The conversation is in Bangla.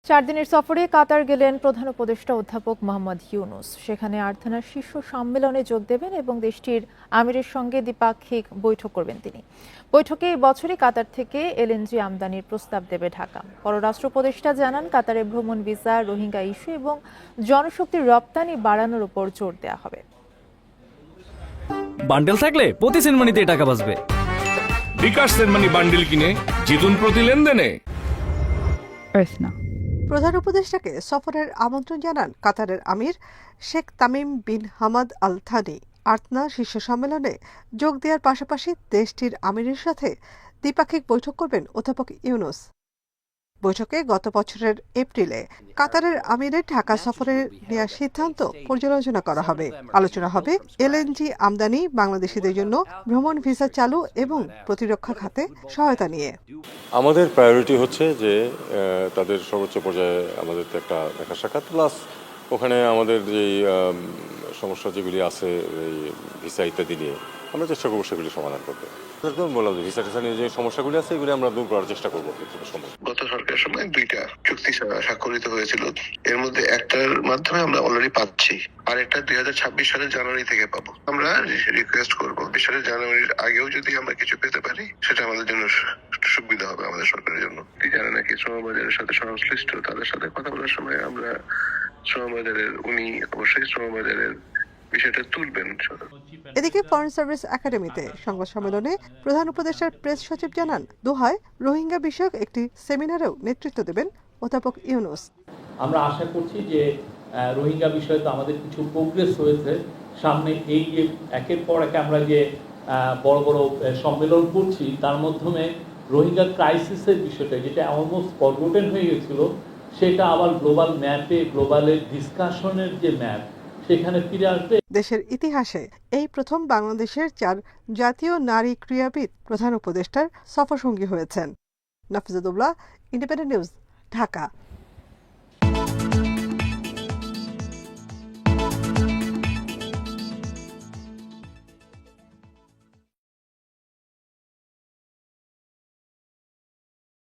4 দিনের সফরে কাতার গেলেন প্রধান উপদেষ্টা অধ্যাপক মোহাম্মদ ইউনূস। সেখানে আর্থানার শীর্ষ সম্মেলনে যোগ দেবেন এবং দেশটির আমিরের সঙ্গে দ্বিপাক্ষিক বৈঠক করবেন তিনি। বৈঠকে এই বছরই কাতার থেকে এলএনজি আমদানির প্রস্তাব দেবে ঢাকা। পররাষ্ট্র উপদেষ্টা জানান, কাতারে ভ্রমণ ভিসা, রোহিঙ্গা ইস্যু এবং জনশক্তির রপ্তানি বাড়ানোর উপর জোর দেওয়া হবে। বান্ডেল থাকলে প্রতি সেনমানিতে টাকা বাঁচবে। বিকাশ সেনমানি বান্ডেল কিনে জিতুন প্রতি লেনদেনে। প্রধান উপদেষ্টাকে সফরের আমন্ত্রণ জানান কাতারের আমির Sheikh Tamim bin Hamad Al Thani. আর্থনা শীর্ষ সম্মেলনে যোগ দেওয়ার পাশাপাশি দেশটির আমিরের সাথে দ্বিপাক্ষিক বৈঠক করবেন অধ্যাপক ইউনূস। বৈঠকে গত বছরের এপ্রিলে কাতারের আমিরের ঢাকা সফরে নেওয়ার সিদ্ধান্ত পর্যালোচনা করা হবে। আলোচনা হবে এলএনজি আমদানি, বাংলাদেশিদের জন্য ভ্রমণ ভিসা চালু এবং প্রতিরক্ষা খাতে সহায়তা নিয়ে। আমাদের প্রায়োরিটি হচ্ছে যে তাদের সর্বোচ্চ পর্যায়ে আমাদের একটা দেখা সাক্ষাৎ, প্লাস ওখানে আমাদের যেই সমস্যা যেগুলি আছে এই ভিসা ইত্যাদি নিয়ে আমরা চেষ্টা করবো সেগুলি সমাধান করতে। বললাম যে ভিসা টিসা নিয়ে যে সমস্যাগুলি আছে এগুলি আমরা দূর করার চেষ্টা করবো। গত সরকারের সময় 2টা চুক্তি স্বাক্ষরিত হয়েছিল, এর মধ্যে একটার মাধ্যমে আমরা অলরেডি পাচ্ছি, আর একটা 2026 সালের জানুয়ারি থেকে পাবো। আমরা রিকোয়েস্ট করবো 20 সালের জানুয়ারির আগেও যদি আমরা কিছু পেতে পারি সেটা আমাদের জন্য সুবিধা হবে, আমাদের সরকারের জন্য। যারা নাকি শ্রমবাজারের সাথে সংশ্লিষ্ট তাদের সাথে কথা বলার সময় আমরা উনি অবশ্যই শ্রমবাজারের বিষয়টা তুলবেন। এদিকে ফরেন সার্ভিস একাডেমিতে সংবাদ সম্মেলনে প্রধান উপদেষ্টার প্রেস সচিব জানান, দোহায় রোহিঙ্গা বিষয়ক একটি সেমিনারেও নেতৃত্ব দেবেন অধ্যাপক ইউনূস। আমরা আশা করছি যে রোহিঙ্গা বিষয়ে তো আমাদের কিছু প্রোগ্রেস হয়েছে, সামনে এই যে একের পর এক আমরা যে বড় বড় সম্মেলন করছি তার মাধ্যমে রোহিঙ্গা ক্রাইসিসের বিষয়টা যেটা অলমোস্ট ফরগটেন হয়ে গেছিল সেটা আবার গ্লোবাল ম্যাপে, গ্লোবালের ডিসকাশনের যে ম্যাপ সেখানে ফিরে আসবে। দেশের ইতিহাসে এই প্রথম বাংলাদেশের 4 জাতীয় নারী ক্রীড়াবিদ প্রধান উপদেষ্টার সফরসঙ্গী হয়েছেন। Nafiza Dubla, independent news, Dhaka.